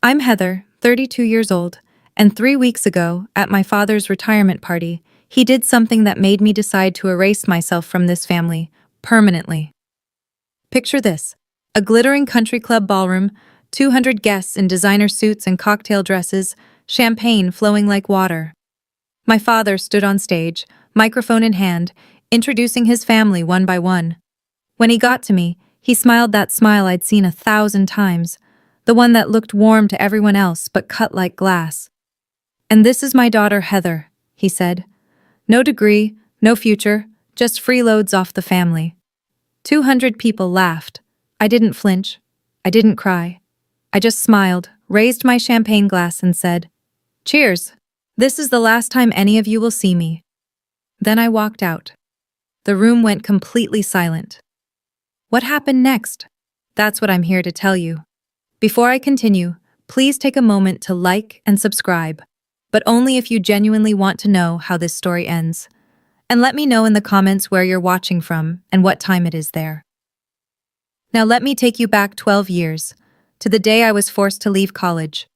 I'm Heather, 32 years old, and 3 weeks ago, at my father's retirement party, he did something that made me decide to erase myself from this family, permanently. Picture this: a glittering country club ballroom, 200 guests in designer suits and cocktail dresses, champagne flowing like water. My father stood on stage, microphone in hand, introducing his family one by one. When he got to me, he smiled that smile I'd seen 1,000 times, the one that looked warm to everyone else but cut like glass. "And this is my daughter Heather," he said. "No degree, no future, just freeloads off the family." 200 people laughed. I didn't flinch. I didn't cry. I just smiled, raised my champagne glass and said, "Cheers. This is the last time any of you will see me." Then I walked out. The room went completely silent. What happened next? That's what I'm here to tell you. Before I continue, please take a moment to like and subscribe, but only if you genuinely want to know how this story ends. And let me know in the comments where you're watching from and what time it is there. Now let me take you back 12 years, to the day I was forced to leave college.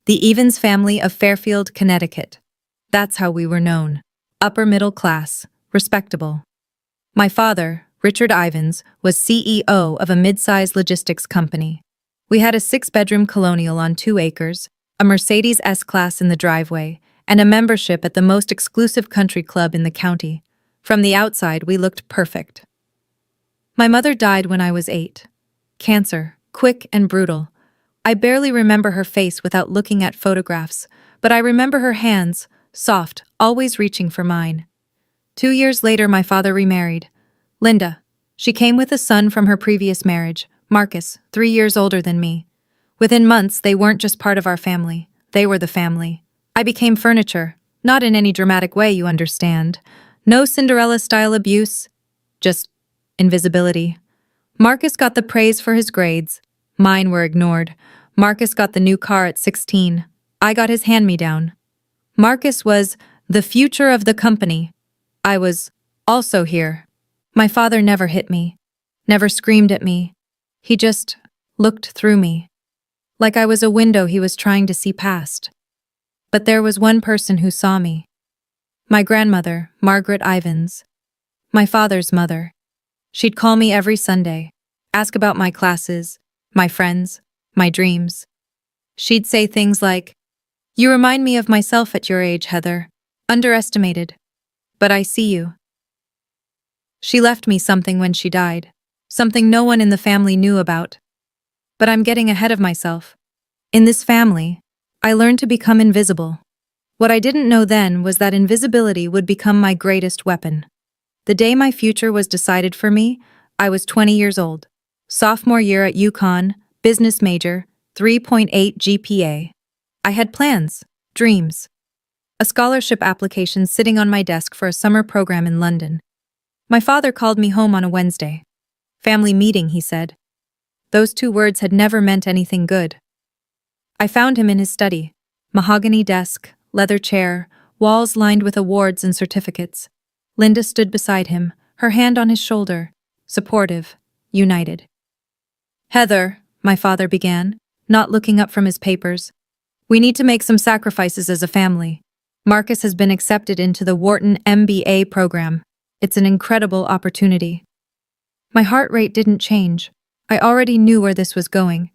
The Evans family of Fairfield, Connecticut. That's how we were known. Upper middle class, respectable. My father, Richard Ivans, was CEO of a mid-sized logistics company. We had a 6-bedroom colonial on 2 acres, a Mercedes S-Class in the driveway, and a membership at the most exclusive country club in the county. From the outside, we looked perfect. My mother died when I was 8. Cancer, quick and brutal. I barely remember her face without looking at photographs, but I remember her hands, soft, always reaching for mine. 2 years later, my father remarried. Linda. She came with a son from her previous marriage, Marcus, 3 years older than me. Within months, they weren't just part of our family. They were the family. I became furniture, not in any dramatic way, you understand. No Cinderella-style abuse, just invisibility. Marcus got the praise for his grades. Mine were ignored. Marcus got the new car at 16. I got his hand-me-down. Marcus was the future of the company. I was also here. My father never hit me, never screamed at me. He just looked through me, like I was a window he was trying to see past. But there was one person who saw me. My grandmother, Margaret Ivans. My father's mother. She'd call me every Sunday, ask about my classes, my friends, my dreams. She'd say things like, "You remind me of myself at your age, Heather. Underestimated. But I see you." She left me something when she died, something no one in the family knew about. But I'm getting ahead of myself. In this family, I learned to become invisible. What I didn't know then was that invisibility would become my greatest weapon. The day my future was decided for me, I was 20 years old. Sophomore year at UConn, business major, 3.8 GPA. I had plans, dreams. A scholarship application sitting on my desk for a summer program in London. My father called me home on a Wednesday. "Family meeting," he said. Those 2 words had never meant anything good. I found him in his study. Mahogany desk, leather chair, walls lined with awards and certificates. Linda stood beside him, her hand on his shoulder, supportive, united. "Heather," my father began, not looking up from his papers, "we need to make some sacrifices as a family. Marcus has been accepted into the Wharton MBA program. It's an incredible opportunity." My heart rate didn't change. I already knew where this was going.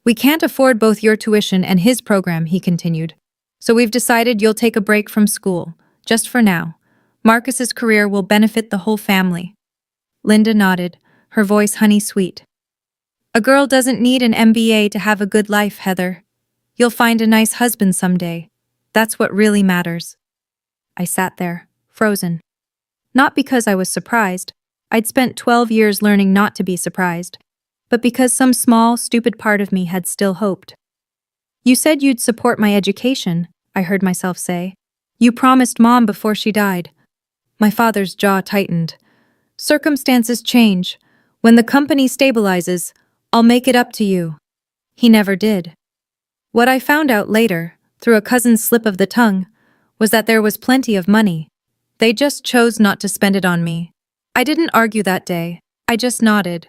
"We can't afford both your tuition and his program," he continued. "So we've decided you'll take a break from school, just for now. Marcus's career will benefit the whole family." Linda nodded, her voice honey-sweet. "A girl doesn't need an MBA to have a good life, Heather. You'll find a nice husband someday. That's what really matters." I sat there, frozen. Not because I was surprised. I'd spent 12 years learning not to be surprised, but because some small, stupid part of me had still hoped. "You said you'd support my education," I heard myself say. "You promised Mom before she died." My father's jaw tightened. "Circumstances change. When the company stabilizes, I'll make it up to you." He never did. What I found out later, through a cousin's slip of the tongue, was that there was plenty of money. They just chose not to spend it on me. I didn't argue that day. I just nodded.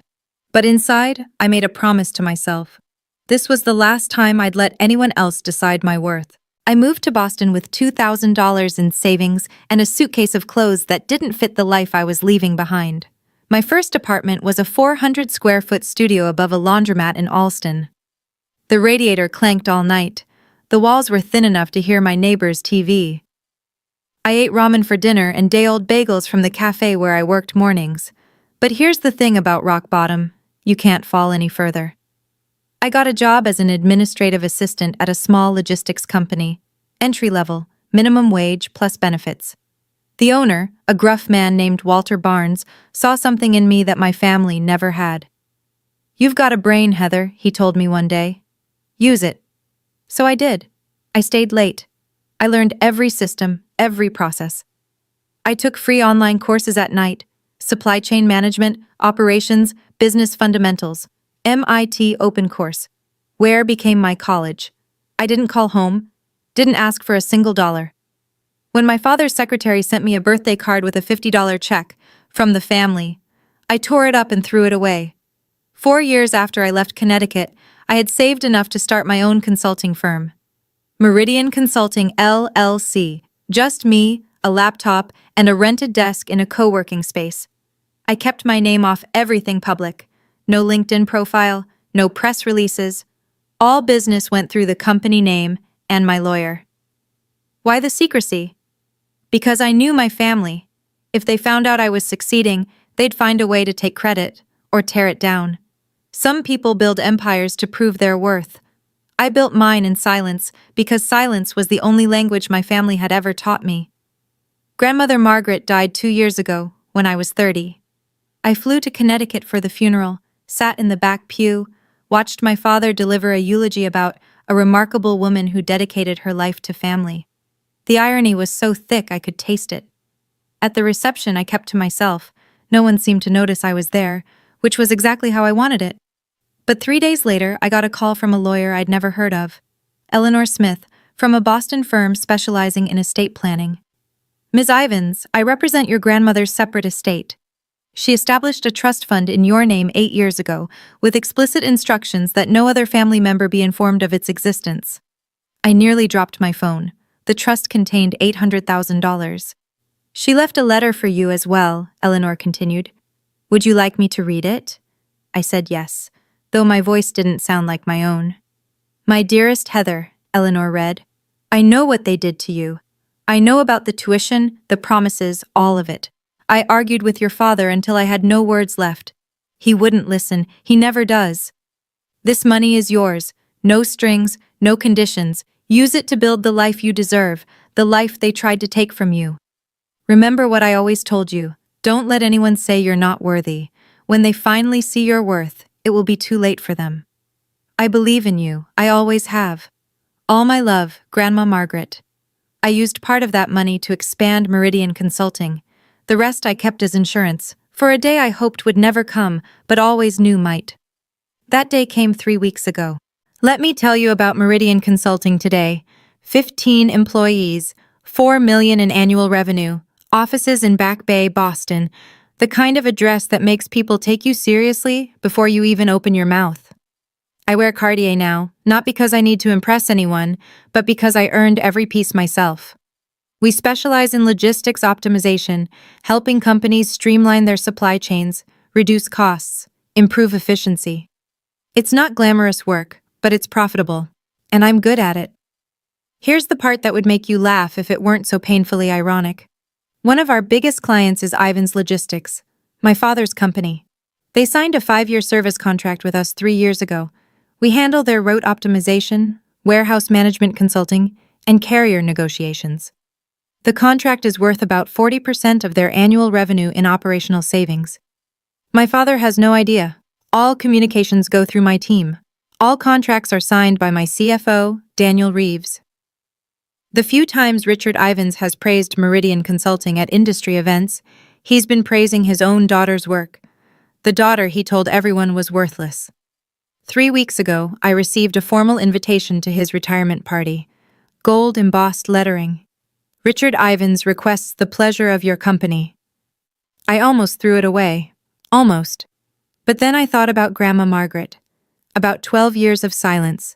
But inside, I made a promise to myself. This was the last time I'd let anyone else decide my worth. I moved to Boston with $2,000 in savings and a suitcase of clothes that didn't fit the life I was leaving behind. My first apartment was a 400-square-foot studio above a laundromat in Allston. The radiator clanked all night. The walls were thin enough to hear my neighbor's TV. I ate ramen for dinner and day-old bagels from the cafe where I worked mornings. But here's the thing about rock bottom: you can't fall any further. I got a job as an administrative assistant at a small logistics company. Entry level, minimum wage plus benefits. The owner, a gruff man named Walter Barnes, saw something in me that my family never had. "You've got a brain, Heather," he told me one day. "Use it." So I did. I stayed late. I learned every system, every process. I took free online courses at night: supply chain management, operations, business fundamentals. MIT Open Course. Where became my college. I didn't call home, didn't ask for a single dollar. When my father's secretary sent me a birthday card with a $50 check from the family, I tore it up and threw it away. 4 years after I left Connecticut, I had saved enough to start my own consulting firm. Meridian Consulting, LLC. Just me, a laptop, and a rented desk in a co-working space. I kept my name off everything public. No LinkedIn profile, no press releases. All business went through the company name and my lawyer. Why the secrecy? Because I knew my family. If they found out I was succeeding, they'd find a way to take credit or tear it down. Some people build empires to prove their worth. I built mine in silence because silence was the only language my family had ever taught me. Grandmother Margaret died 2 years ago, when I was 30. I flew to Connecticut for the funeral, sat in the back pew, watched my father deliver a eulogy about a remarkable woman who dedicated her life to family. The irony was so thick I could taste it. At the reception, I kept to myself. No one seemed to notice I was there, which was exactly how I wanted it. But 3 days later, I got a call from a lawyer I'd never heard of. Eleanor Smith, from a Boston firm specializing in estate planning. "Ms. Ivins, I represent your grandmother's separate estate. She established a trust fund in your name 8 years ago, with explicit instructions that no other family member be informed of its existence." I nearly dropped my phone. The trust contained $800,000. "She left a letter for you as well," Eleanor continued. "Would you like me to read it?" I said yes, though my voice didn't sound like my own. "My dearest Heather," Eleanor read, "I know what they did to you. I know about the tuition, the promises, all of it. I argued with your father until I had no words left. He wouldn't listen. He never does. This money is yours. No strings, no conditions. Use it to build the life you deserve, the life they tried to take from you. Remember what I always told you. Don't let anyone say you're not worthy. When they finally see your worth, it will be too late for them. I believe in you. I always have. All my love, Grandma Margaret." I used part of that money to expand Meridian Consulting. The rest I kept as insurance, for a day I hoped would never come, but always knew might. That day came 3 weeks ago. Let me tell you about Meridian Consulting today. 15 employees, $4 million in annual revenue, offices in Back Bay, Boston, the kind of address that makes people take you seriously before you even open your mouth. I wear Cartier now, not because I need to impress anyone, but because I earned every piece myself. We specialize in logistics optimization, helping companies streamline their supply chains, reduce costs, improve efficiency. It's not glamorous work, but it's profitable, and I'm good at it. Here's the part that would make you laugh if it weren't so painfully ironic. One of our biggest clients is Ivins Logistics, my father's company. They signed a 5-year service contract with us 3 years ago. We handle their route optimization, warehouse management consulting, and carrier negotiations. The contract is worth about 40% of their annual revenue in operational savings. My father has no idea. All communications go through my team. All contracts are signed by my CFO, Daniel Reeves. The few times Richard Ivins has praised Meridian Consulting at industry events, he's been praising his own daughter's work. The daughter he told everyone was worthless. 3 weeks ago, I received a formal invitation to his retirement party. Gold embossed lettering. "Richard Ivins requests the pleasure of your company." I almost threw it away. Almost. But then I thought about Grandma Margaret. about 12 years of silence,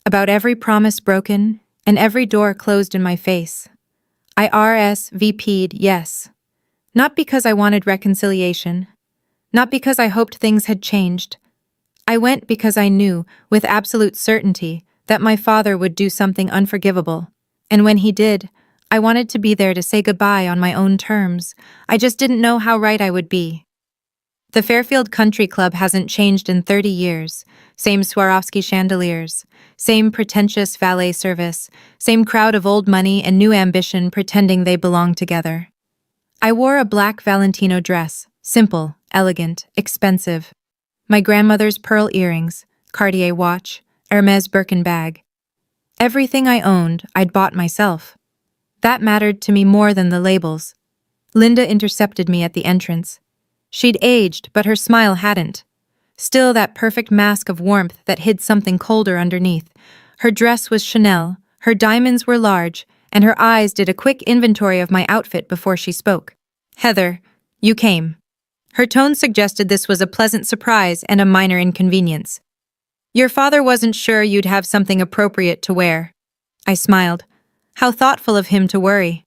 about every promise broken and every door closed in my face. I RSVP'd yes. Not because I wanted reconciliation, not because I hoped things had changed. I went because I knew, with absolute certainty, that my father would do something unforgivable. And when he did, I wanted to be there to say goodbye on my own terms. I just didn't know how right I would be. The Fairfield Country Club hasn't changed in 30 years. Same Swarovski chandeliers, same pretentious valet service, same crowd of old money and new ambition pretending they belong together. I wore a black Valentino dress, simple, elegant, expensive. My grandmother's pearl earrings, Cartier watch, Hermes Birkin bag. Everything I owned, I'd bought myself. That mattered to me more than the labels. Linda intercepted me at the entrance. She'd aged, but her smile hadn't. Still that perfect mask of warmth that hid something colder underneath. Her dress was Chanel, her diamonds were large, and her eyes did a quick inventory of my outfit before she spoke. "Heather, you came." Her tone suggested this was a pleasant surprise and a minor inconvenience. "Your father wasn't sure you'd have something appropriate to wear." I smiled. How thoughtful of him to worry.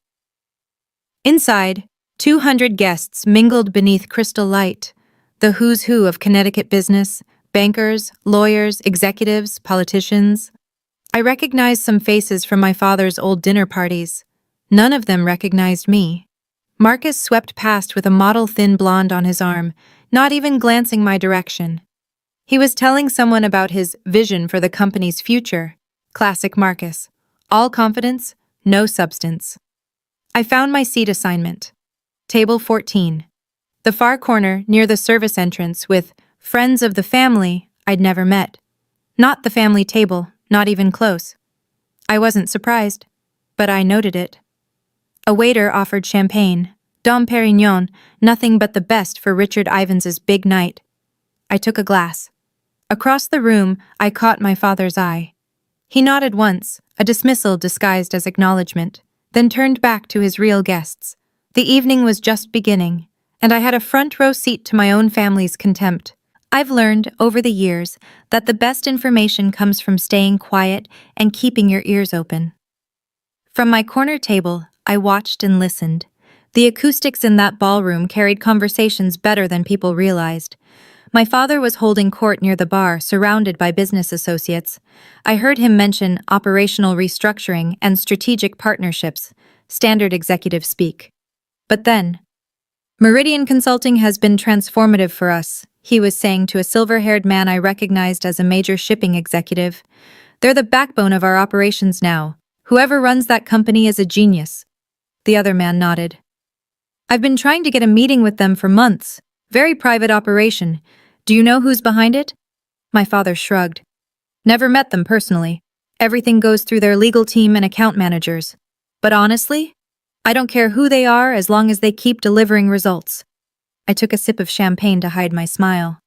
Inside, 200 guests mingled beneath crystal light, the who's who of Connecticut business, bankers, lawyers, executives, politicians. I recognized some faces from my father's old dinner parties. None of them recognized me. Marcus swept past with a model thin blonde on his arm, not even glancing my direction. He was telling someone about his vision for the company's future. Classic Marcus. All confidence, no substance. I found my seat assignment. Table 14. The far corner near the service entrance with friends of the family I'd never met. Not the family table, not even close. I wasn't surprised, but I noted it. A waiter offered champagne, Dom Perignon, nothing but the best for Richard Ivans's big night. I took a glass. Across the room, I caught my father's eye. He nodded once, a dismissal disguised as acknowledgement, then turned back to his real guests. The evening was just beginning, and I had a front row seat to my own family's contempt. I've learned, over the years, that the best information comes from staying quiet and keeping your ears open. From my corner table, I watched and listened. The acoustics in that ballroom carried conversations better than people realized. My father was holding court near the bar, surrounded by business associates. I heard him mention operational restructuring and strategic partnerships, standard executive speak. But then, "Meridian Consulting has been transformative for us," he was saying to a silver-haired man I recognized as a major shipping executive. "They're the backbone of our operations now. Whoever runs that company is a genius." The other man nodded. "I've been trying to get a meeting with them for months. Very private operation. Do you know who's behind it?" My father shrugged. "Never met them personally. Everything goes through their legal team and account managers. But honestly, I don't care who they are as long as they keep delivering results." I took a sip of champagne to hide my smile.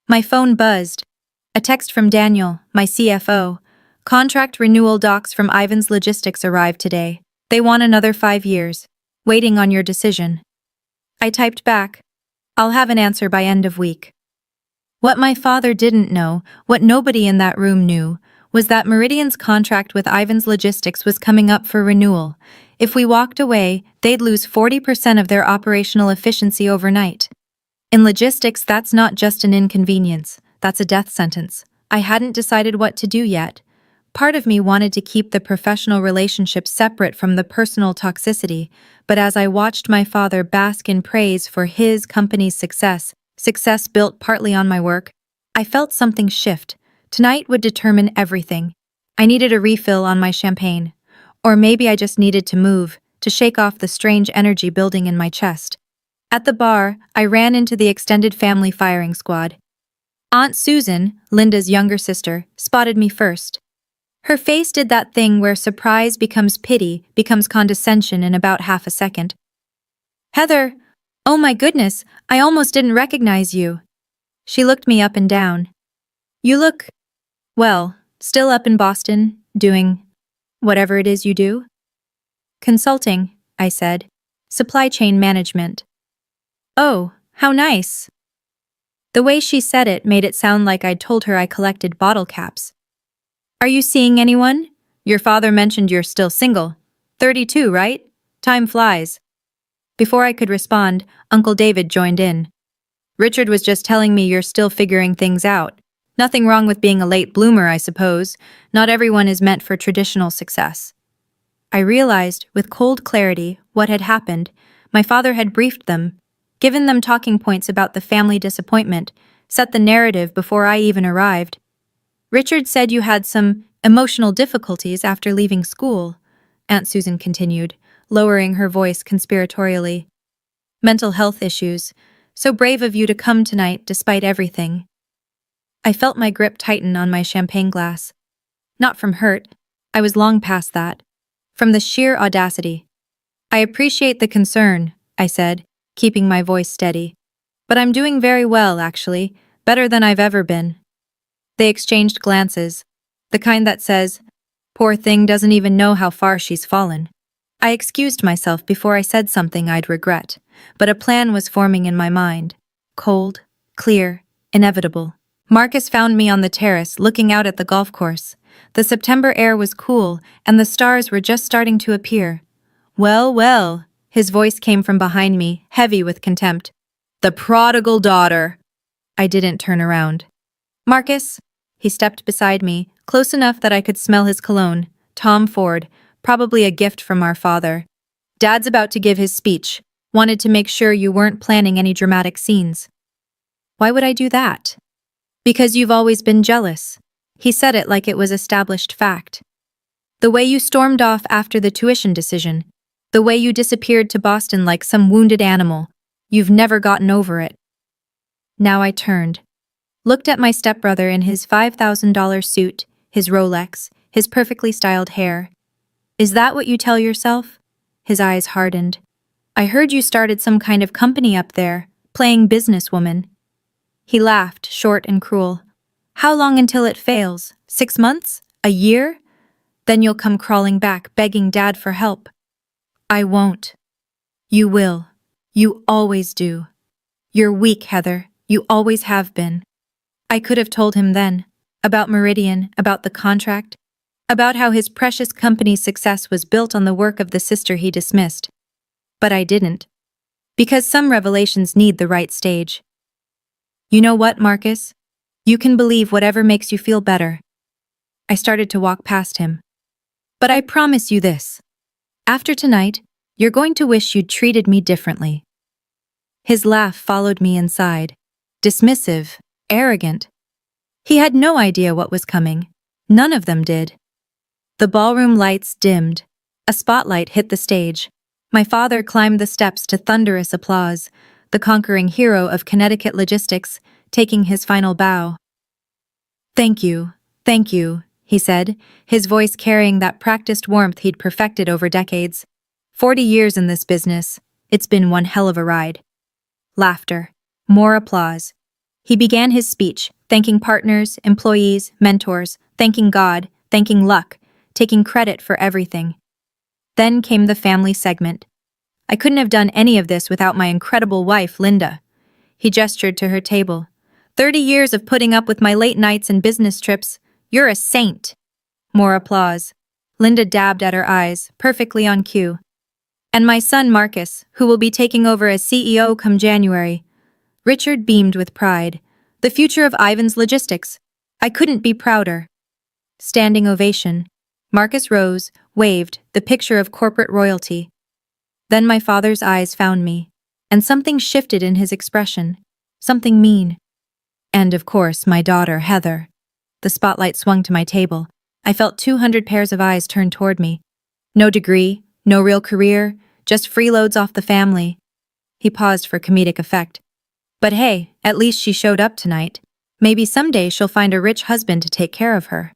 My phone buzzed. A text from Daniel, my CFO. "Contract renewal docs from Ivan's Logistics arrived today. They want another 5 years. Waiting on your decision." I typed back, "I'll have an answer by end of week." What my father didn't know, what nobody in that room knew, was that Meridian's contract with Ivan's Logistics was coming up for renewal. If we walked away, they'd lose 40% of their operational efficiency overnight. In logistics, that's not just an inconvenience, that's a death sentence. I hadn't decided what to do yet. Part of me wanted to keep the professional relationship separate from the personal toxicity, but as I watched my father bask in praise for his company's success built partly on my work, I felt something shift. Tonight would determine everything. I needed a refill on my champagne. Or maybe I just needed to move, to shake off the strange energy building in my chest. At the bar, I ran into the extended family firing squad. Aunt Susan, Linda's younger sister, spotted me first. Her face did that thing where surprise becomes pity, becomes condescension in about half a second. "Heather, oh my goodness, I almost didn't recognize you." She looked me up and down. "You look, well, still up in Boston, doing whatever it is you do?" "Consulting," I said. "Supply chain management." "Oh, how nice." The way she said it made it sound like I'd told her I collected bottle caps. Are you seeing anyone? Your father mentioned you're still single. 32, right? Time flies. Before I could respond, Uncle David joined in. Richard was just telling me you're still figuring things out. Nothing wrong with being a late bloomer, I suppose. Not everyone is meant for traditional success. I realized, with cold clarity, what had happened. My father had briefed them, given them talking points about the family disappointment, set the narrative before I even arrived. Richard said you had some emotional difficulties after leaving school, Aunt Susan continued, lowering her voice conspiratorially. Mental health issues. So brave of you to come tonight despite everything. I felt my grip tighten on my champagne glass. Not from hurt. I was long past that. From the sheer audacity. I appreciate the concern, I said, keeping my voice steady. But I'm doing very well, actually. Better than I've ever been. They exchanged glances. The kind that says, poor thing doesn't even know how far she's fallen. I excused myself before I said something I'd regret, but a plan was forming in my mind. Cold, clear, inevitable. Marcus found me on the terrace looking out at the golf course. The September air was cool, and the stars were just starting to appear. Well, well, his voice came from behind me, heavy with contempt. The prodigal daughter. I didn't turn around. Marcus. He stepped beside me, close enough that I could smell his cologne. Tom Ford, probably a gift from our father. Dad's about to give his speech. Wanted to make sure you weren't planning any dramatic scenes. Why would I do that? Because you've always been jealous. He said it like it was established fact. The way you stormed off after the tuition decision. The way you disappeared to Boston like some wounded animal. You've never gotten over it. Now I turned. Looked at my stepbrother in his $5,000 suit, his Rolex, his perfectly styled hair. Is that what you tell yourself? His eyes hardened. I heard you started some kind of company up there, playing businesswoman. He laughed, short and cruel. How long until it fails? 6 months? A year? Then you'll come crawling back, begging Dad for help. I won't. You will. You always do. You're weak, Heather. You always have been. I could have told him then. About Meridian, about the contract, about how his precious company's success was built on the work of the sister he dismissed. But I didn't. Because some revelations need the right stage. You know what, Marcus? You can believe whatever makes you feel better. I started to walk past him. But I promise you this. After tonight, you're going to wish you'd treated me differently. His laugh followed me inside. Dismissive, arrogant. He had no idea what was coming. None of them did. The ballroom lights dimmed. A spotlight hit the stage. My father climbed the steps to thunderous applause, the conquering hero of Connecticut logistics, taking his final bow. Thank you, he said, his voice carrying that practiced warmth he'd perfected over decades. 40 years in this business. It's been one hell of a ride. Laughter. More applause. He began his speech, thanking partners, employees, mentors, thanking God, thanking luck, taking credit for everything. Then came the family segment. I couldn't have done any of this without my incredible wife, Linda. He gestured to her table. 30 years of putting up with my late nights and business trips. You're a saint. More applause. Linda dabbed at her eyes, perfectly on cue. And my son Marcus, who will be taking over as CEO come January. Richard beamed with pride. The future of Ivan's logistics. I couldn't be prouder. Standing ovation. Marcus rose, waved, the picture of corporate royalty. Then my father's eyes found me, and something shifted in his expression. Something mean. And of course, my daughter, Heather. The spotlight swung to my table. I felt 200 pairs of eyes turned toward me. No degree, no real career, just freeloads off the family. He paused for comedic effect. But hey, at least she showed up tonight. Maybe someday she'll find a rich husband to take care of her.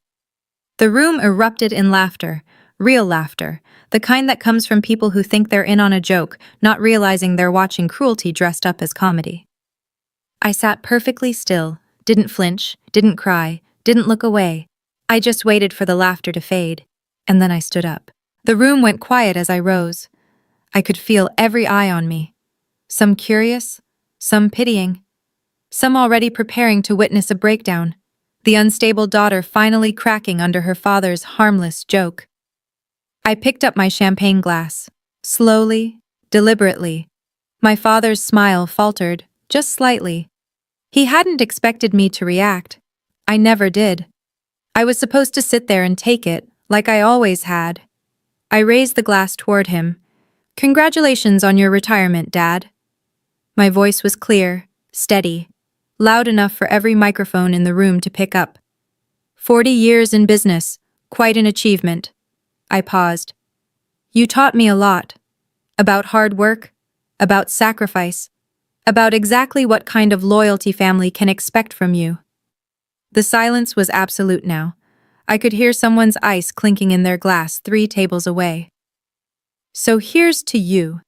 The room erupted in laughter, real laughter, the kind that comes from people who think they're in on a joke, not realizing they're watching cruelty dressed up as comedy. I sat perfectly still, didn't flinch, didn't cry, didn't look away. I just waited for the laughter to fade, and then I stood up. The room went quiet as I rose. I could feel every eye on me. Some curious, some pitying, some already preparing to witness a breakdown, the unstable daughter finally cracking under her father's harmless joke. I picked up my champagne glass. Slowly, deliberately. My father's smile faltered, just slightly. He hadn't expected me to react. I never did. I was supposed to sit there and take it, like I always had. I raised the glass toward him. "Congratulations on your retirement, Dad." My voice was clear, steady, loud enough for every microphone in the room to pick up. 40 years in business, quite an achievement. I paused. "You taught me a lot. About hard work, about sacrifice, about exactly what kind of loyalty family can expect from you." The silence was absolute now. I could hear someone's ice clinking in their glass 3 tables away. "So here's to you."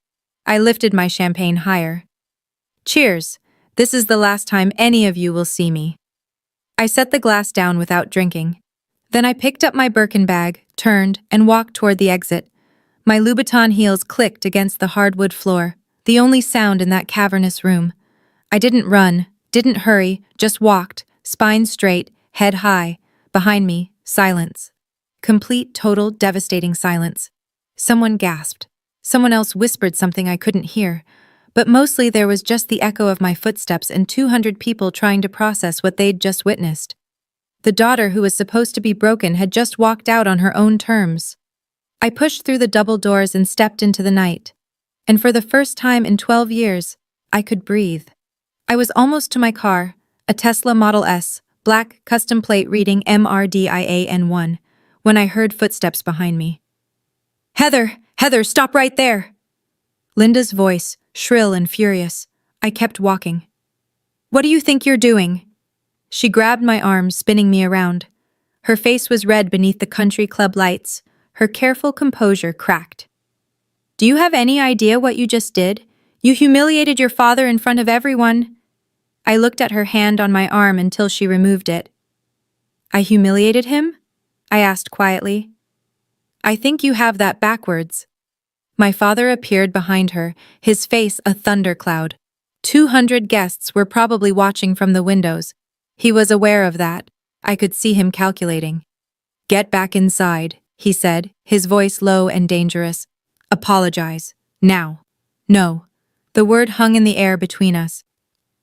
I lifted my champagne higher. "Cheers. This is the last time any of you will see me." I set the glass down without drinking. Then I picked up my Birkin bag, turned, and walked toward the exit. My Louboutin heels clicked against the hardwood floor, the only sound in that cavernous room. I didn't run, didn't hurry, just walked, spine straight, head high. Behind me, silence. Complete, total, devastating silence. Someone gasped. Someone else whispered something I couldn't hear. But mostly there was just the echo of my footsteps and 200 people trying to process what they'd just witnessed. The daughter who was supposed to be broken had just walked out on her own terms. I pushed through the double doors and stepped into the night. And for the first time in 12 years, I could breathe. I was almost to my car, a Tesla Model S, black, custom plate reading MRDIAN1, when I heard footsteps behind me. Heather, stop right there!" Linda's voice, shrill and furious. I kept walking. "What do you think you're doing?" She grabbed my arm, spinning me around. Her face was red beneath the country club lights, her careful composure cracked. "Do you have any idea what you just did? You humiliated your father in front of everyone." I looked at her hand on my arm until she removed it. "I humiliated him?" I asked quietly. "I think you have that backwards." My father appeared behind her, his face a thundercloud. 200 guests were probably watching from the windows. He was aware of that. I could see him calculating. "Get back inside," he said, his voice low and dangerous. "Apologize. Now." "No." The word hung in the air between us.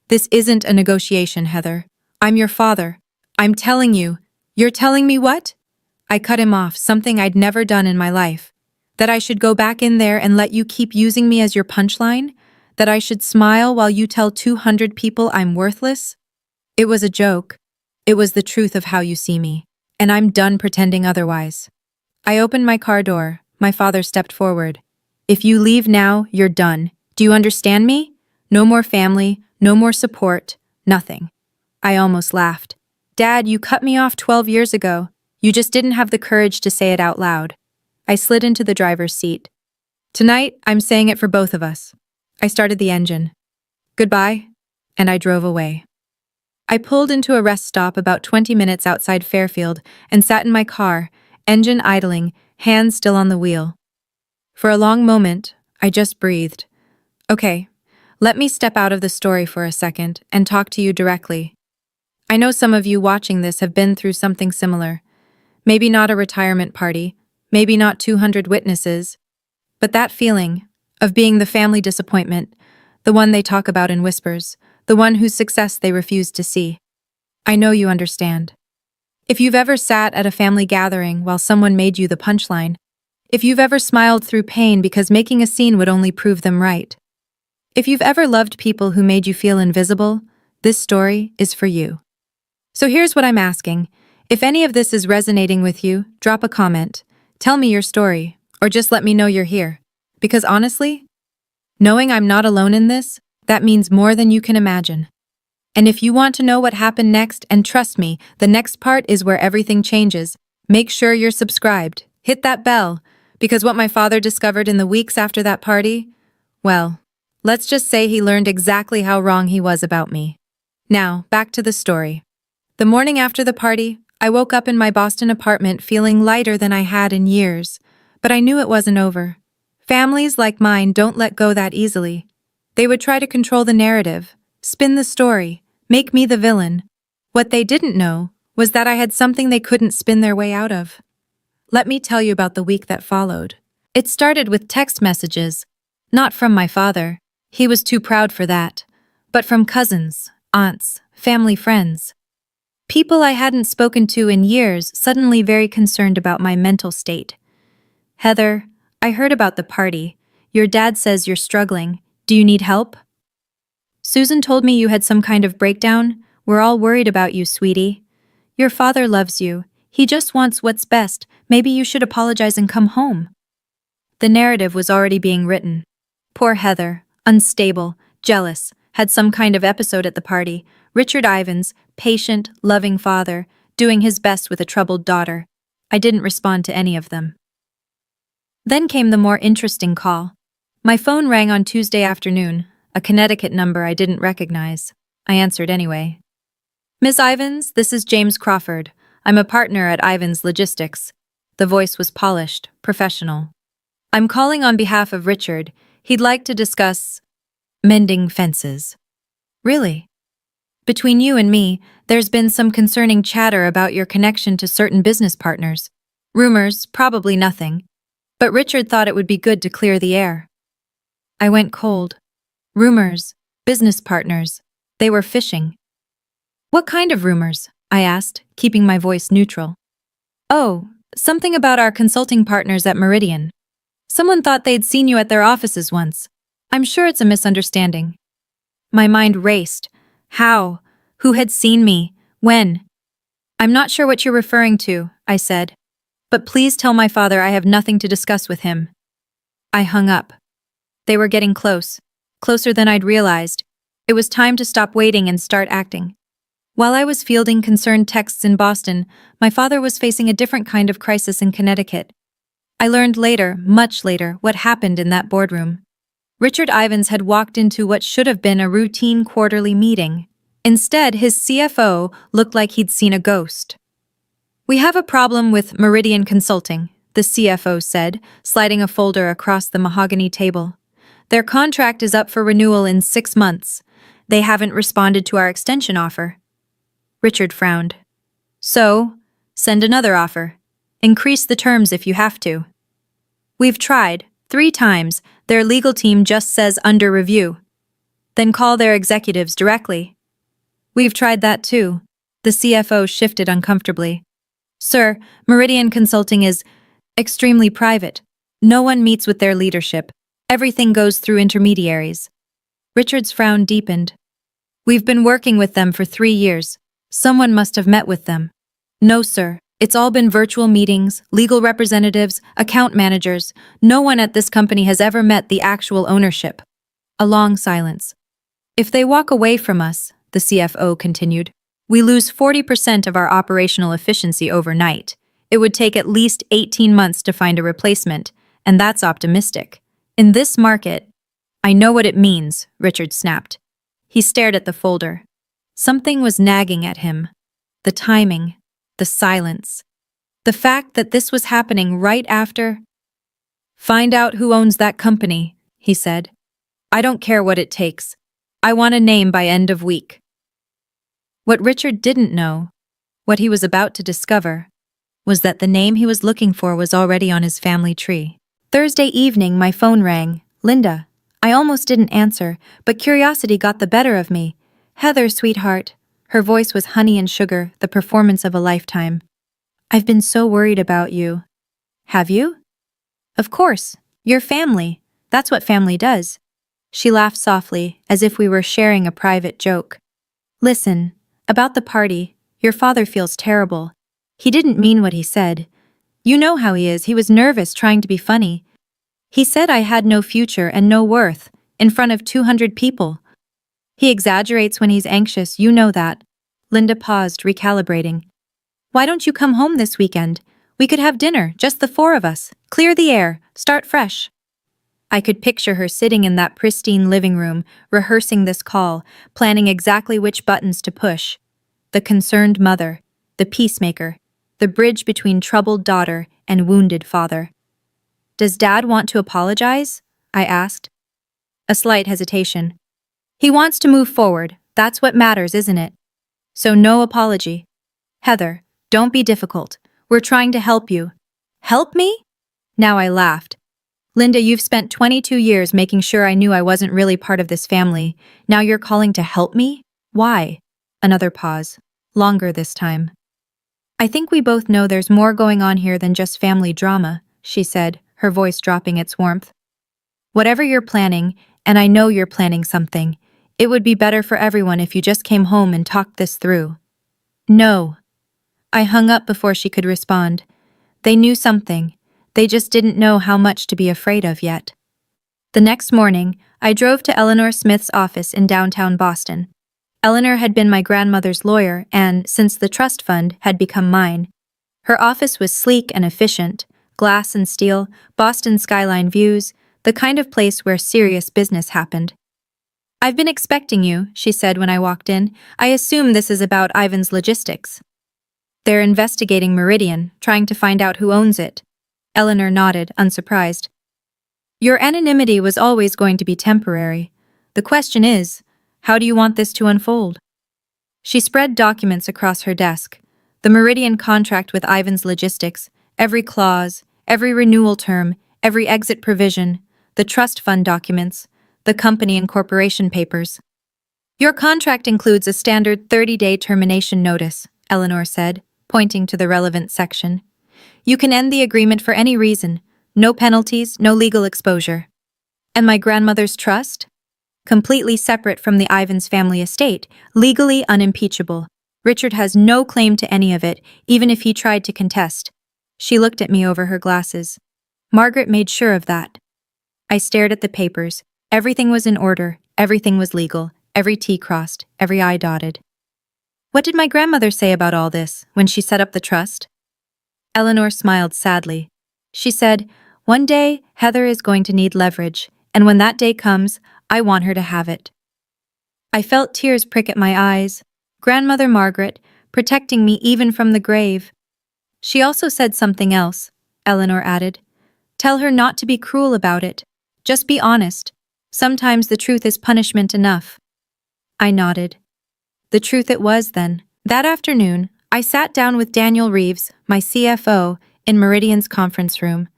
"This isn't a negotiation, Heather. I'm your father. I'm telling you." "You're telling me what?" I cut him off, something I'd never done in my life. That I should go back in there and let you keep using me as your punchline? That I should smile while you tell 200 people I'm worthless? It was a joke. It was the truth of how you see me. And I'm done pretending otherwise. I opened my car door. My father stepped forward. "If you leave now, you're done. Do you understand me? No more family, no more support, nothing." I almost laughed. "Dad, you cut me off 12 years ago. You just didn't have the courage to say it out loud." I slid into the driver's seat. "Tonight, I'm saying it for both of us." I started the engine. "Goodbye," and I drove away. I pulled into a rest stop about 20 minutes outside Fairfield and sat in my car, engine idling, hands still on the wheel. For a long moment, I just breathed. Okay, let me step out of the story for a second and talk to you directly. I know some of you watching this have been through something similar. Maybe not a retirement party, maybe not 200 witnesses, but that feeling of being the family disappointment, the one they talk about in whispers, the one whose success they refuse to see. I know you understand. If you've ever sat at a family gathering while someone made you the punchline, if you've ever smiled through pain because making a scene would only prove them right, if you've ever loved people who made you feel invisible, this story is for you. So here's what I'm asking. If any of this is resonating with you, drop a comment, tell me your story, or just let me know you're here. Because honestly, knowing I'm not alone in this, that means more than you can imagine. And if you want to know what happened next, and trust me, the next part is where everything changes, make sure you're subscribed, hit that bell, because what my father discovered in the weeks after that party, well, let's just say he learned exactly how wrong he was about me. Now, back to the story. The morning after the party, I woke up in my Boston apartment feeling lighter than I had in years, but I knew it wasn't over. Families like mine don't let go that easily. They would try to control the narrative, spin the story, Make me the villain. What they didn't know was that I had something they couldn't spin their way out of. Let me tell you about the week that followed. It started with text messages, not from my father. He was too proud for that, but from cousins, aunts, family friends. People I hadn't spoken to in years, suddenly very concerned about my mental state. Heather, I heard about the party. Your dad says you're struggling. Do you need help? Susan told me you had some kind of breakdown. We're all worried about you, sweetie. Your father loves you. He just wants what's best. Maybe you should apologize and come home. The narrative was already being written. Poor Heather, unstable, jealous, had some kind of episode at the party. Richard Ivins, patient, loving father, doing his best with a troubled daughter. I didn't respond to any of them. Then came the more interesting call. My phone rang on Tuesday afternoon, a Connecticut number I didn't recognize. I answered anyway. Miss Ivins, this is James Crawford. I'm a partner at Ivins Logistics. The voice was polished, professional. I'm calling on behalf of Richard. He'd like to discuss mending fences. Really? Between you and me, there's been some concerning chatter about your connection to certain business partners. Rumors, probably nothing. But Richard thought it would be good to clear the air. I went cold. Rumors, business partners. They were fishing. What kind of rumors? I asked, keeping my voice neutral. Oh, something about our consulting partners at Meridian. Someone thought they'd seen you at their offices once. I'm sure it's a misunderstanding. My mind raced. How? Who had seen me? When? I'm not sure what you're referring to, I said. But please tell my father I have nothing to discuss with him. I hung up. They were getting close. Closer than I'd realized. It was time to stop waiting and start acting. While I was fielding concerned texts in Boston, my father was facing a different kind of crisis in Connecticut. I learned later, much later, what happened in that boardroom. Richard Ivins had walked into what should have been a routine quarterly meeting. Instead, his CFO looked like he'd seen a ghost. We have a problem with Meridian Consulting, the CFO said, sliding a folder across the mahogany table. Their contract is up for renewal in 6 months. They haven't responded to our extension offer. Richard frowned. So, send another offer. Increase the terms if you have to. We've tried, 3 times. Their legal team just says under review. Then call their executives directly. We've tried that too. The CFO shifted uncomfortably. Sir, Meridian Consulting is extremely private. No one meets with their leadership. Everything goes through intermediaries. Richard's frown deepened. We've been working with them for 3 years. Someone must have met with them. No, sir. It's all been virtual meetings, legal representatives, account managers. No one at this company has ever met the actual ownership. A long silence. If they walk away from us, the CFO continued, we lose 40% of our operational efficiency overnight. It would take at least 18 months to find a replacement, and that's optimistic. In this market, I know what it means, Richard snapped. He stared at the folder. Something was nagging at him. The timing, the silence, the fact that this was happening right after. Find out who owns that company, he said. I don't care what it takes. I want a name by end of week. What Richard didn't know, what he was about to discover, was that the name he was looking for was already on his family tree. Thursday evening, my phone rang. Linda. I almost didn't answer, but curiosity got the better of me. Heather, sweetheart. Her voice was honey and sugar, the performance of a lifetime. I've been so worried about you. Have you? Of course. Your family. That's what family does. She laughed softly, as if we were sharing a private joke. Listen, about the party, your father feels terrible. He didn't mean what he said. You know how he is. He was nervous, trying to be funny. He said I had no future and no worth, in front of 200 people. He exaggerates when he's anxious, you know that. Linda paused, recalibrating. Why don't you come home this weekend? We could have dinner, just the 4 of us. Clear the air, start fresh. I could picture her sitting in that pristine living room, rehearsing this call, planning exactly which buttons to push. The concerned mother, the peacemaker, the bridge between troubled daughter and wounded father. Does Dad want to apologize? I asked. A slight hesitation. He wants to move forward, That's what matters, isn't it? So no apology. Heather, don't be difficult. We're trying to help you. Help me? Now I laughed. Linda, you've spent 22 years making sure I knew I wasn't really part of this family. Now you're calling to help me? Why? Another pause. Longer this time. I think we both know there's more going on here than just family drama, she said, her voice dropping its warmth. Whatever you're planning, and I know you're planning something, it would be better for everyone if you just came home and talked this through. No. I hung up before she could respond. They knew something. They just didn't know how much to be afraid of yet. The next morning, I drove to Eleanor Smith's office in downtown Boston. Eleanor had been my grandmother's lawyer and, since the trust fund, had become mine. Her office was sleek and efficient, glass and steel, Boston skyline views, the kind of place where serious business happened. I've been expecting you, she said when I walked in. I assume this is about Ivan's logistics. They're investigating Meridian, trying to find out who owns it. Eleanor nodded, unsurprised. Your anonymity was always going to be temporary. The question is, how do you want this to unfold? She spread documents across her desk. The Meridian contract with Ivan's logistics, every clause, every renewal term, every exit provision, the trust fund documents, the company and corporation papers. Your contract includes a standard 30-day termination notice, Eleanor said, pointing to the relevant section. You can end the agreement for any reason. No penalties, no legal exposure. And my grandmother's trust? Completely separate from the Ivans family estate, legally unimpeachable. Richard has no claim to any of it, even if he tried to contest. She looked at me over her glasses. Margaret made sure of that. I stared at the papers. Everything was in order, everything was legal, every T crossed, every I dotted. What did my grandmother say about all this when she set up the trust? Eleanor smiled sadly. She said, one day, Heather is going to need leverage, and when that day comes, I want her to have it. I felt tears prick at my eyes. Grandmother Margaret, protecting me even from the grave. She also said something else, Eleanor added. Tell her not to be cruel about it. Just be honest. Sometimes the truth is punishment enough. I nodded. The truth it was then. That afternoon, I sat down with Daniel Reeves, my CFO, in Meridian's conference room.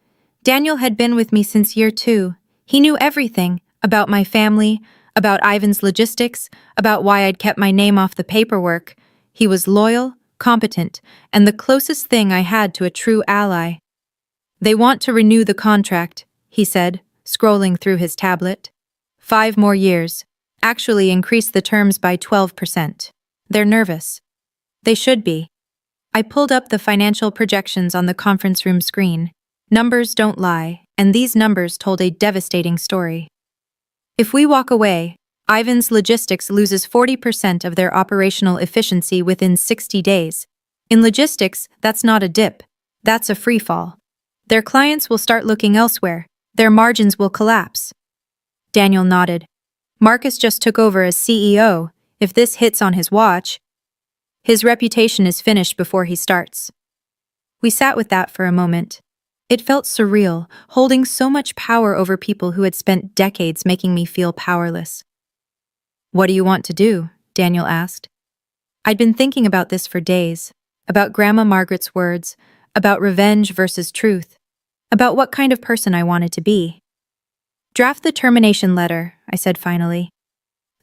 Daniel had been with me since year 2. He knew everything about my family, about Ivan's logistics, about why I'd kept my name off the paperwork. He was loyal, competent, and the closest thing I had to a true ally. They want to renew the contract, he said, scrolling through his tablet. 5 more years. Actually increase the terms by 12%. They're nervous. They should be. I pulled up the financial projections on the conference room screen. Numbers don't lie, and these numbers told a devastating story. If we walk away, Ivan's Logistics loses 40% of their operational efficiency within 60 days. In logistics, that's not a dip. That's a free fall. Their clients will start looking elsewhere. Their margins will collapse. Daniel nodded. Marcus just took over as CEO. If this hits on his watch, his reputation is finished before he starts. We sat with that for a moment. It felt surreal, holding so much power over people who had spent decades making me feel powerless. What do you want to do? Daniel asked. I'd been thinking about this for days, about Grandma Margaret's words, about revenge versus truth, about what kind of person I wanted to be. Draft the termination letter, I said finally.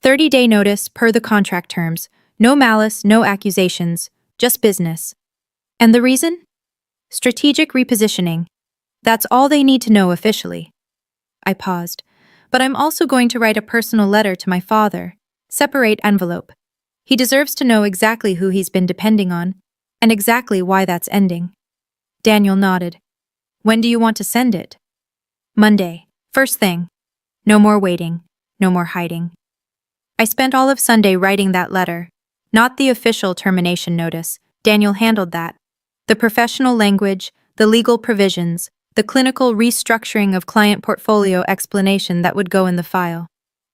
30-day notice per the contract terms. No malice, no accusations, just business. And the reason? Strategic repositioning. That's all they need to know officially. I paused. But I'm also going to write a personal letter to my father. Separate envelope. He deserves to know exactly who he's been depending on, and exactly why that's ending. Daniel nodded. When do you want to send it? Monday. First thing. No more waiting. No more hiding. I spent all of Sunday writing that letter. Not the official termination notice. Daniel handled that. The professional language, the legal provisions, the clinical restructuring of client portfolio explanation that would go in the file.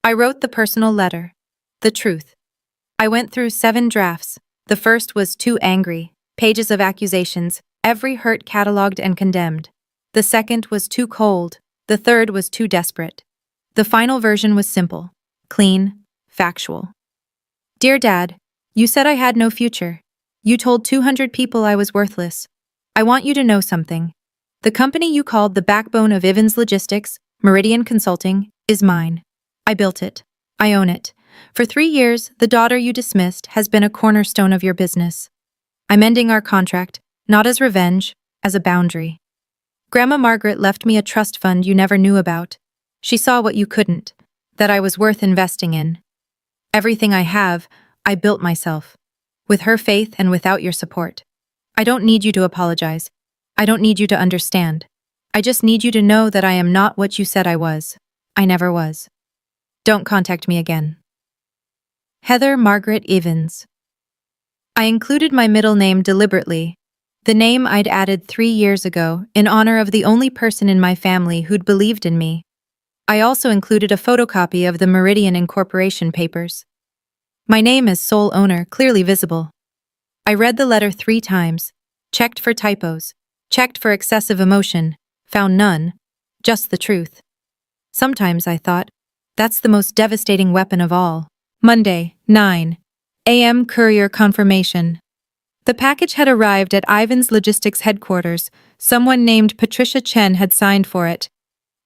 I wrote the personal letter. The truth. I went through 7 drafts. The first was too angry. Pages of accusations, every hurt catalogued and condemned. The second was too cold. The third was too desperate. The final version was simple, clean, factual. Dear Dad, you said I had no future. You told 200 people I was worthless. I want you to know something. The company you called the backbone of Ivins Logistics, Meridian Consulting, is mine. I built it. I own it. For 3 years, the daughter you dismissed has been a cornerstone of your business. I'm ending our contract, not as revenge, as a boundary. Grandma Margaret left me a trust fund you never knew about. She saw what you couldn't, that I was worth investing in. Everything I have, I built myself. With her faith and without your support. I don't need you to apologize. I don't need you to understand. I just need you to know that I am not what you said I was. I never was. Don't contact me again. Heather Margaret Evans. I included my middle name deliberately, the name I'd added 3 years ago in honor of the only person in my family who'd believed in me. I also included a photocopy of the Meridian Incorporation papers. My name as sole owner clearly visible. I read the letter 3 times, checked for typos, checked for excessive emotion, found none, just the truth. Sometimes I thought, that's the most devastating weapon of all. Monday, 9 a.m. Courier confirmation. The package had arrived at Ivan's Logistics headquarters. Someone named Patricia Chen had signed for it.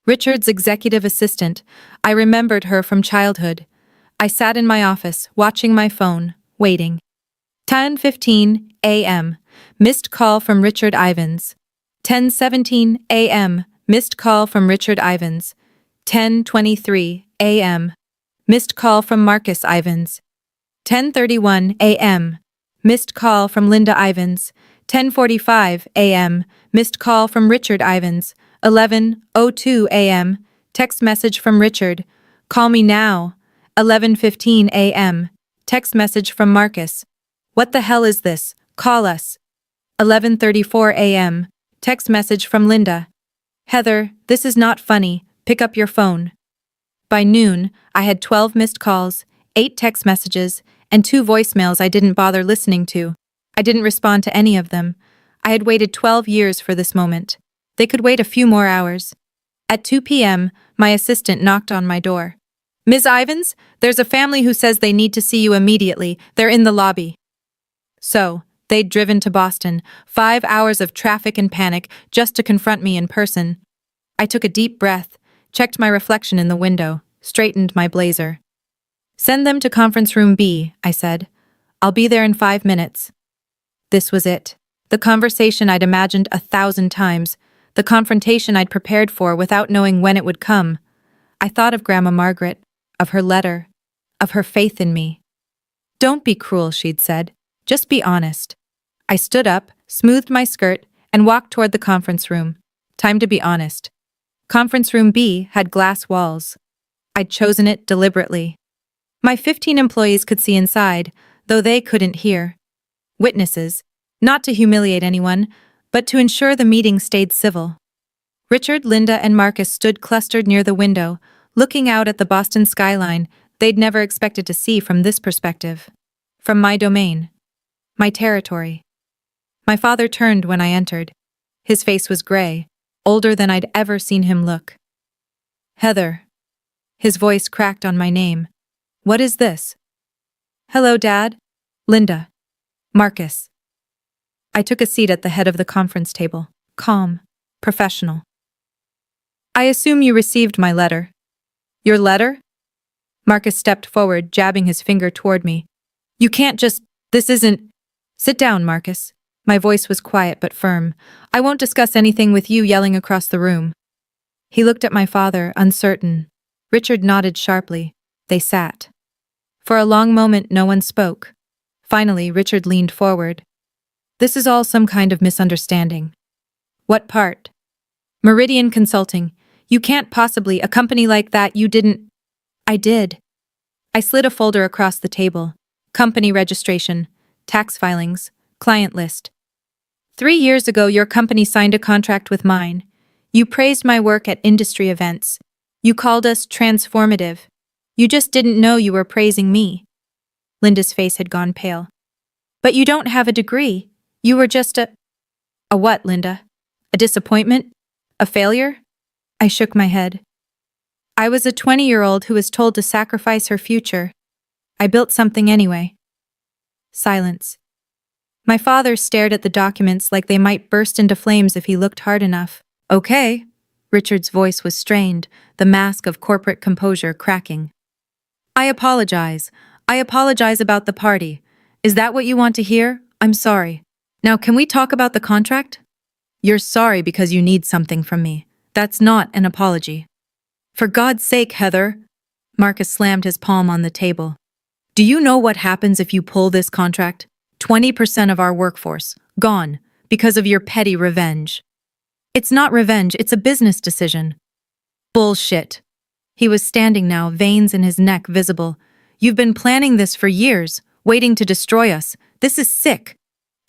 Richard's executive assistant. I remembered her from childhood. I sat in my office, watching my phone, waiting. 10:15 a.m. Missed call from Richard Ivans. 10:17 a.m. Missed call from Richard Ivans. 10:23 a.m. Missed call from Marcus Ivans. 10:31 a.m. Missed call from Linda Ivans. 10:45 a.m. Missed call from Richard Ivans. 11:02 a.m. Text message from Richard. Call me now. 11:15 a.m. Text message from Marcus. What the hell is this? Call us. 11:34 a.m. Text message from Linda. Heather, this is not funny. Pick up your phone. By noon, I had 12 missed calls, 8 text messages, and 2 voicemails I didn't bother listening to. I didn't respond to any of them. I had waited 12 years for this moment. They could wait a few more hours. At 2 p.m., my assistant knocked on my door. Ms. Ivans, there's a family who says they need to see you immediately. They're in the lobby. So, they'd driven to Boston, 5 hours of traffic and panic just to confront me in person. I took a deep breath, checked my reflection in the window, straightened my blazer. Send them to conference room B, I said. I'll be there in 5 minutes. This was it. The conversation I'd imagined 1,000 times. The confrontation I'd prepared for without knowing when it would come. I thought of Grandma Margaret, of her letter, of her faith in me. Don't be cruel, she'd said. Just be honest. I stood up, smoothed my skirt, and walked toward the conference room. Time to be honest. Conference room B had glass walls. I'd chosen it deliberately. My 15 employees could see inside, though they couldn't hear. Witnesses, not to humiliate anyone, but to ensure the meeting stayed civil. Richard, Linda, and Marcus stood clustered near the window, looking out at the Boston skyline they'd never expected to see from this perspective. From my domain. My territory. My father turned when I entered. His face was gray, older than I'd ever seen him look. Heather. His voice cracked on my name. What is this? Hello, Dad. Linda. Marcus. I took a seat at the head of the conference table, calm, professional. I assume you received my letter. Your letter? Marcus stepped forward, jabbing his finger toward me. You can't just, this isn't. Sit down, Marcus. My voice was quiet but firm. I won't discuss anything with you yelling across the room. He looked at my father, uncertain. Richard nodded sharply. They sat. For a long moment, no one spoke. Finally, Richard leaned forward. This is all some kind of misunderstanding. What part? Meridian Consulting. You can't possibly, a company like that, you didn't. I did. I slid a folder across the table. Company registration, tax filings, client list. 3 years ago, your company signed a contract with mine. You praised my work at industry events. You called us transformative. You just didn't know you were praising me. Linda's face had gone pale. But you don't have a degree. You were just a what, Linda? A disappointment? A failure? I shook my head. I was a 20-year-old who was told to sacrifice her future. I built something anyway. Silence. My father stared at the documents like they might burst into flames if he looked hard enough. Okay. Richard's voice was strained, the mask of corporate composure cracking. I apologize. I apologize about the party. Is that what you want to hear? I'm sorry. Now can we talk about the contract? You're sorry because you need something from me. That's not an apology. For God's sake, Heather. Marcus slammed his palm on the table. Do you know what happens if you pull this contract? 20% of our workforce, gone, because of your petty revenge. It's not revenge, it's a business decision. Bullshit. He was standing now, veins in his neck visible. You've been planning this for years, waiting to destroy us. This is sick.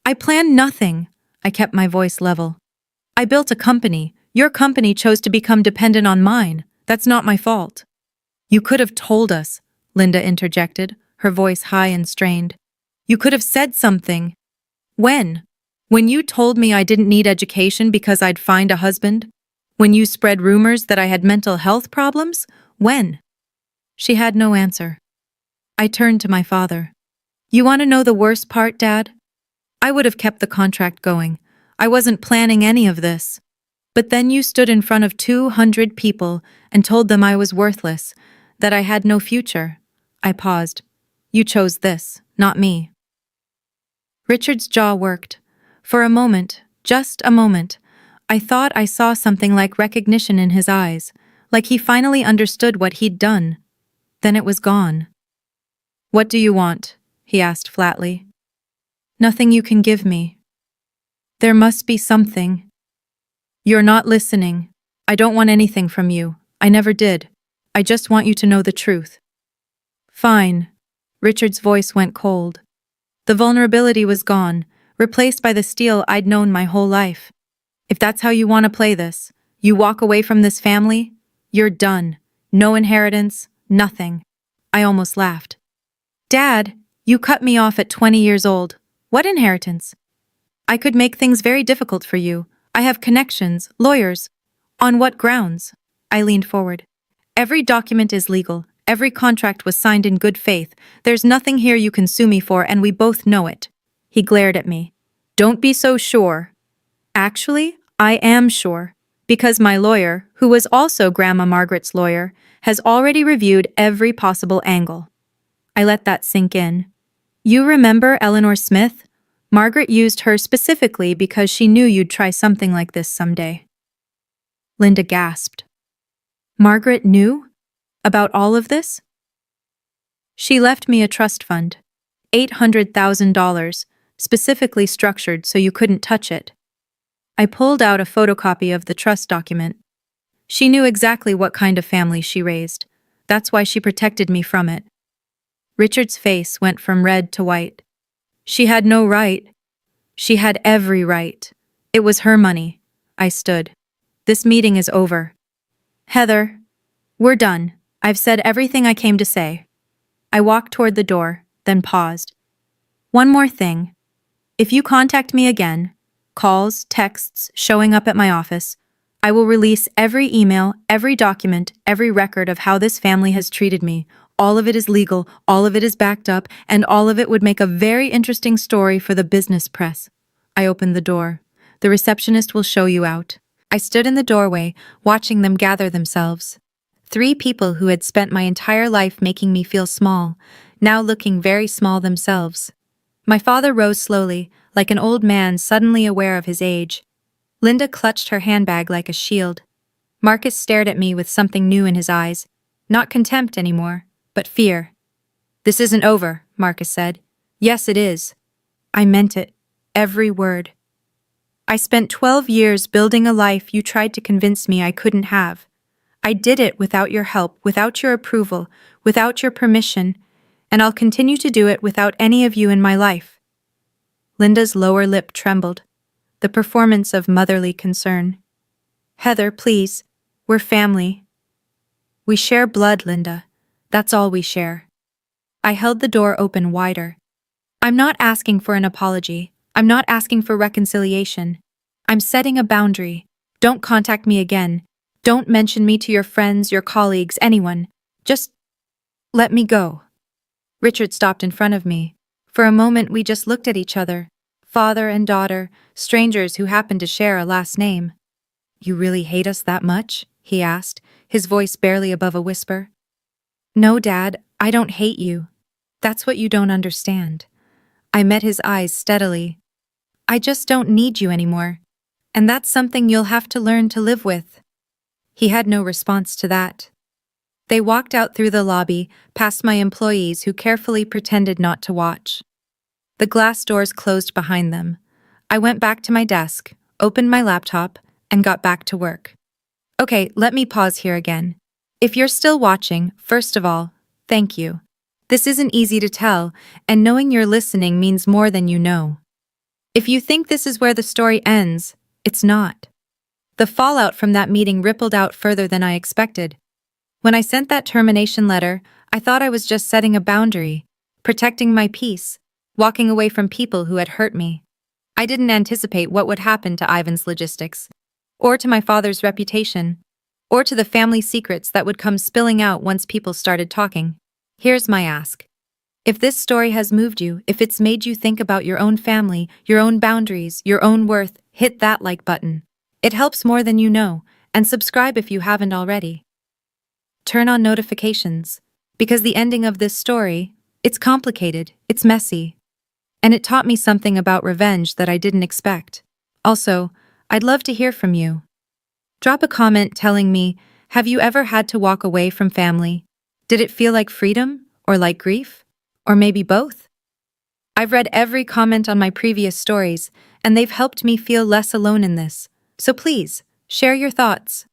I planned nothing. I kept my voice level. I built a company. Your company chose to become dependent on mine. That's not my fault. You could have told us, Linda interjected, her voice high and strained. You could have said something. When? When you told me I didn't need education because I'd find a husband? When you spread rumors that I had mental health problems? When? She had no answer. I turned to my father. You want to know the worst part, Dad? I would have kept the contract going. I wasn't planning any of this. But then you stood in front of 200 people and told them I was worthless, that I had no future. I paused. You chose this, not me. Richard's jaw worked. For a moment, just a moment, I thought I saw something like recognition in his eyes, like he finally understood what he'd done. Then it was gone. What do you want? He asked flatly. Nothing you can give me. There must be something. You're not listening. I don't want anything from you. I never did. I just want you to know the truth. Fine. Richard's voice went cold. The vulnerability was gone, replaced by the steel I'd known my whole life. If that's how you want to play this, you walk away from this family, you're done. No inheritance, nothing. I almost laughed. Dad, you cut me off at 20 years old. What inheritance? I could make things very difficult for you. I have connections, lawyers. On what grounds? I leaned forward. Every document is legal. Every contract was signed in good faith. There's nothing here you can sue me for, and we both know it. He glared at me. Don't be so sure. Actually, I am sure. Because my lawyer, who was also Grandma Margaret's lawyer, has already reviewed every possible angle. I let that sink in. You remember Eleanor Smith? Margaret used her specifically because she knew you'd try something like this someday. Linda gasped. Margaret knew? About all of this? She left me a trust fund. $800,000, specifically structured so you couldn't touch it. I pulled out a photocopy of the trust document. She knew exactly what kind of family she raised. That's why she protected me from it. Richard's face went from red to white. She had no right. She had every right. It was her money. I stood. This meeting is over. Heather, we're done. I've said everything I came to say. I walked toward the door, then paused. One more thing. If you contact me again, calls, texts, showing up at my office, I will release every email, every document, every record of how this family has treated me. All of it is legal, all of it is backed up, and all of it would make a very interesting story for the business press. I opened the door. The receptionist will show you out. I stood in the doorway, watching them gather themselves. 3 people who had spent my entire life making me feel small, now looking very small themselves. My father rose slowly, like an old man suddenly aware of his age. Linda clutched her handbag like a shield. Marcus stared at me with something new in his eyes. Not contempt anymore, but fear. This isn't over, Marcus said. Yes, it is. I meant it. Every word. I spent 12 years building a life you tried to convince me I couldn't have. I did it without your help, without your approval, without your permission, and I'll continue to do it without any of you in my life. Linda's lower lip trembled, the performance of motherly concern. Heather, please, we're family. We share blood, Linda. That's all we share. I held the door open wider. I'm not asking for an apology. I'm not asking for reconciliation. I'm setting a boundary. Don't contact me again. Don't mention me to your friends, your colleagues, anyone. Just let me go. Richard stopped in front of me. For a moment, we just looked at each other. Father and daughter, strangers who happened to share a last name. "You really hate us that much?" he asked, his voice barely above a whisper. "No, Dad, I don't hate you. That's what you don't understand." I met his eyes steadily. "I just don't need you anymore. And that's something you'll have to learn to live with." He had no response to that. They walked out through the lobby, past my employees who carefully pretended not to watch. The glass doors closed behind them. I went back to my desk, opened my laptop, and got back to work. Okay, let me pause here again. If you're still watching, first of all, thank you. This isn't easy to tell, and knowing you're listening means more than you know. If you think this is where the story ends, it's not. The fallout from that meeting rippled out further than I expected. When I sent that termination letter, I thought I was just setting a boundary, protecting my peace, walking away from people who had hurt me. I didn't anticipate what would happen to Ivan's logistics, or to my father's reputation, or to the family secrets that would come spilling out once people started talking. Here's my ask. If this story has moved you, if it's made you think about your own family, your own boundaries, your own worth, hit that like button. It helps more than you know, and subscribe if you haven't already. Turn on notifications, because the ending of this story, it's complicated, it's messy. And it taught me something about revenge that I didn't expect. Also, I'd love to hear from you. Drop a comment telling me, have you ever had to walk away from family? Did it feel like freedom, or like grief? Or maybe both? I've read every comment on my previous stories, and they've helped me feel less alone in this. So please, share your thoughts.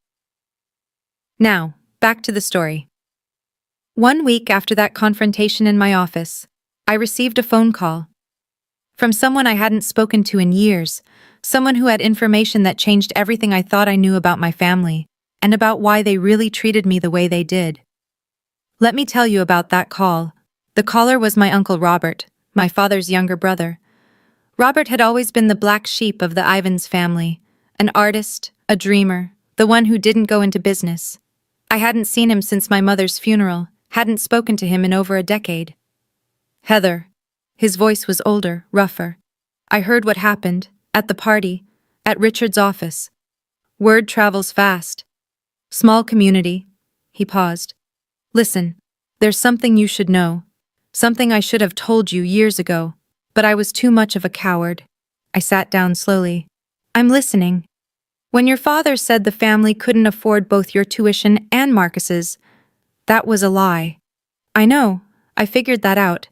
Now, back to the story. 1 week after that confrontation in my office, I received a phone call. From someone I hadn't spoken to in years, someone who had information that changed everything I thought I knew about my family, and about why they really treated me the way they did. Let me tell you about that call. The caller was my Uncle Robert, my father's younger brother. Robert had always been the black sheep of the Ivans family, an artist, a dreamer, the one who didn't go into business. I hadn't seen him since my mother's funeral, hadn't spoken to him in over a decade. "Heather." His voice was older, rougher. "I heard what happened, at the party, at Richard's office. Word travels fast. Small community." He paused. "Listen, there's something you should know. Something I should have told you years ago, but I was too much of a coward." I sat down slowly. "I'm listening." "When your father said the family couldn't afford both your tuition and Marcus's, that was a lie." "I know, I figured that out."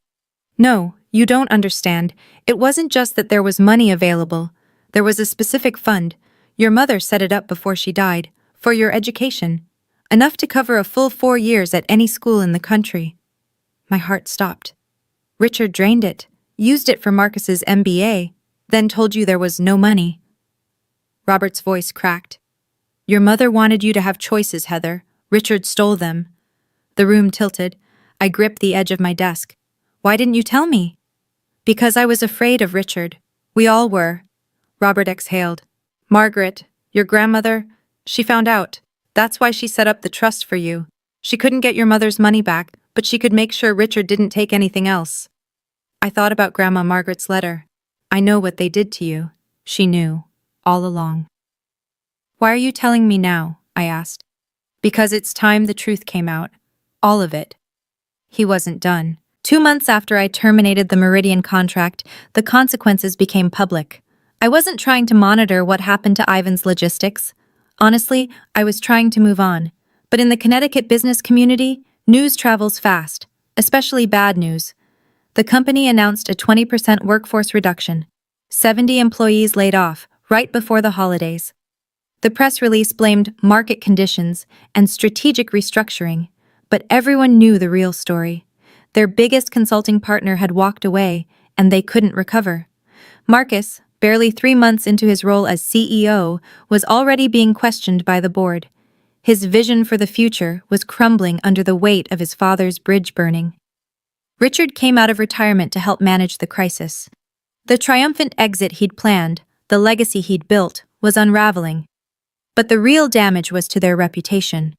"No, you don't understand. It wasn't just that there was money available. There was a specific fund. Your mother set it up before she died, for your education. Enough to cover a full 4 years at any school in the country." My heart stopped. "Richard drained it, used it for Marcus's MBA, then told you there was no money." Robert's voice cracked. "Your mother wanted you to have choices, Heather. Richard stole them." The room tilted. I gripped the edge of my desk. "Why didn't you tell me?" "Because I was afraid of Richard. We all were." Robert exhaled. "Margaret, your grandmother, she found out. That's why she set up the trust for you. She couldn't get your mother's money back, but she could make sure Richard didn't take anything else." I thought about Grandma Margaret's letter. "I know what they did to you." She knew, all along. "Why are you telling me now?" I asked. "Because it's time the truth came out. All of it." He wasn't done. 2 months after I terminated the Meridian contract, the consequences became public. I wasn't trying to monitor what happened to Ivan's logistics. Honestly, I was trying to move on. But in the Connecticut business community, news travels fast, especially bad news. The company announced a 20% workforce reduction. 70 employees laid off, right before the holidays. The press release blamed market conditions and strategic restructuring, but everyone knew the real story. Their biggest consulting partner had walked away, and they couldn't recover. Marcus, barely 3 months into his role as CEO, was already being questioned by the board. His vision for the future was crumbling under the weight of his father's bridge burning. Richard came out of retirement to help manage the crisis. The triumphant exit he'd planned, the legacy he'd built, was unraveling. But the real damage was to their reputation.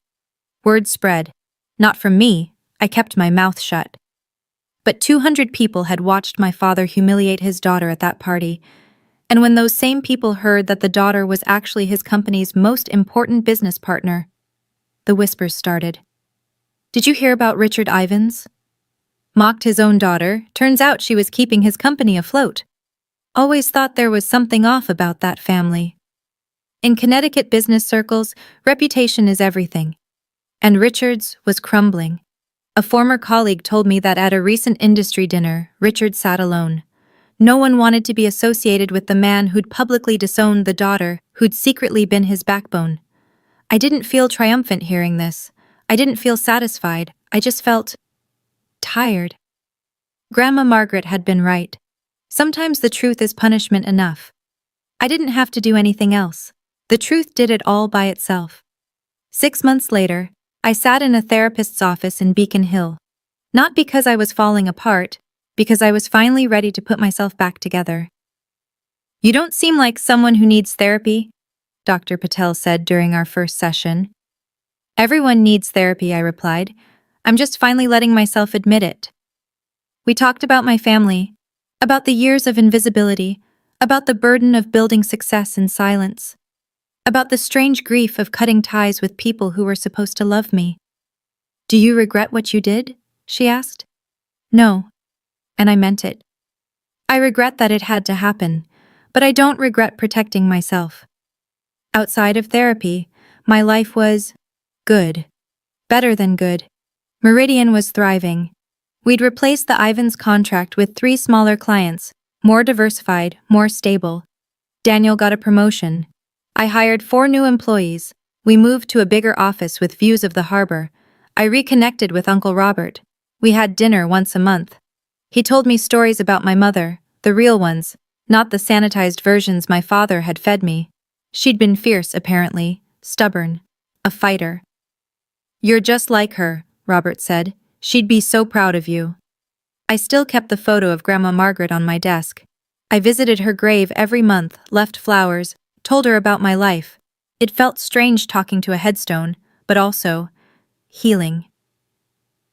Word spread. Not from me, I kept my mouth shut. But 200 people had watched my father humiliate his daughter at that party, and when those same people heard that the daughter was actually his company's most important business partner, the whispers started. Did you hear about Richard Ivins? Mocked his own daughter, turns out she was keeping his company afloat. Always thought there was something off about that family. In Connecticut business circles, reputation is everything. And Richard's was crumbling. A former colleague told me that at a recent industry dinner, Richard sat alone. No one wanted to be associated with the man who'd publicly disowned the daughter who'd secretly been his backbone. I didn't feel triumphant hearing this. I didn't feel satisfied. I just felt tired. Grandma Margaret had been right. Sometimes the truth is punishment enough. I didn't have to do anything else. The truth did it all by itself. 6 months later, I sat in a therapist's office in Beacon Hill. Not because I was falling apart, because I was finally ready to put myself back together. You don't seem like someone who needs therapy, Dr. Patel said during our first session. Everyone needs therapy, I replied. I'm just finally letting myself admit it. We talked about my family, about the years of invisibility, about the burden of building success in silence, about the strange grief of cutting ties with people who were supposed to love me. Do you regret what you did? She asked. No. And I meant it. I regret that it had to happen, but I don't regret protecting myself. Outside of therapy, my life was good. Better than good. Meridian was thriving. We'd replaced the Ivins contract with 3 smaller clients, more diversified, more stable. Daniel got a promotion. I hired 4 new employees. We moved to a bigger office with views of the harbor. I reconnected with Uncle Robert. We had dinner once a month. He told me stories about my mother, the real ones, not the sanitized versions my father had fed me. She'd been fierce, apparently, stubborn, a fighter. You're just like her, Robert said. She'd be so proud of you. I still kept the photo of Grandma Margaret on my desk. I visited her grave every month, left flowers, told her about my life. It felt strange talking to a headstone, but also healing.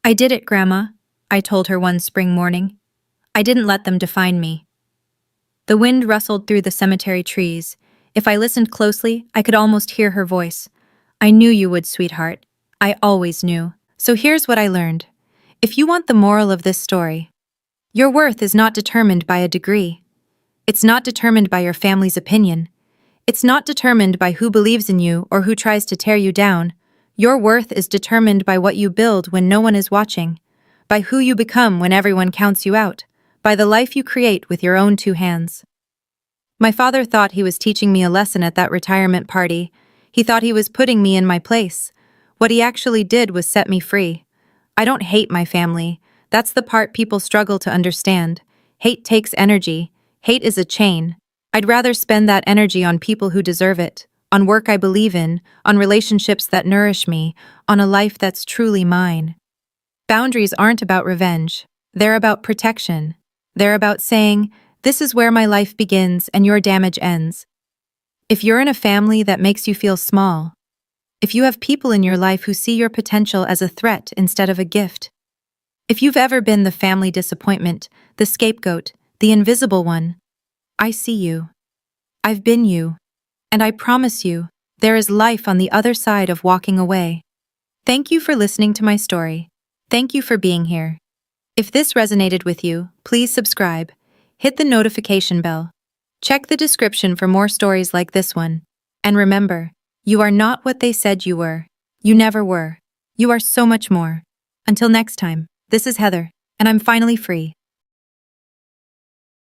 I did it, Grandma, I told her one spring morning. I didn't let them define me. The wind rustled through the cemetery trees. If I listened closely, I could almost hear her voice. I knew you would, sweetheart. I always knew. So here's what I learned. If you want the moral of this story, your worth is not determined by a degree. It's not determined by your family's opinion. It's not determined by who believes in you or who tries to tear you down. Your worth is determined by what you build when no one is watching, by who you become when everyone counts you out, by the life you create with your own 2 hands. My father thought he was teaching me a lesson at that retirement party. He thought he was putting me in my place. What he actually did was set me free. I don't hate my family. That's the part people struggle to understand. Hate takes energy. Hate is a chain. I'd rather spend that energy on people who deserve it, on work I believe in, on relationships that nourish me, on a life that's truly mine. Boundaries aren't about revenge. They're about protection. They're about saying, this is where my life begins and your damage ends. If you're in a family that makes you feel small, if you have people in your life who see your potential as a threat instead of a gift, if you've ever been the family disappointment, the scapegoat, the invisible one, I see you. I've been you. And I promise you, there is life on the other side of walking away. Thank you for listening to my story. Thank you for being here. If this resonated with you, please subscribe. Hit the notification bell. Check the description for more stories like this one. And remember, you are not what they said you were. You never were. You are so much more. Until next time, this is Heather, and I'm finally free.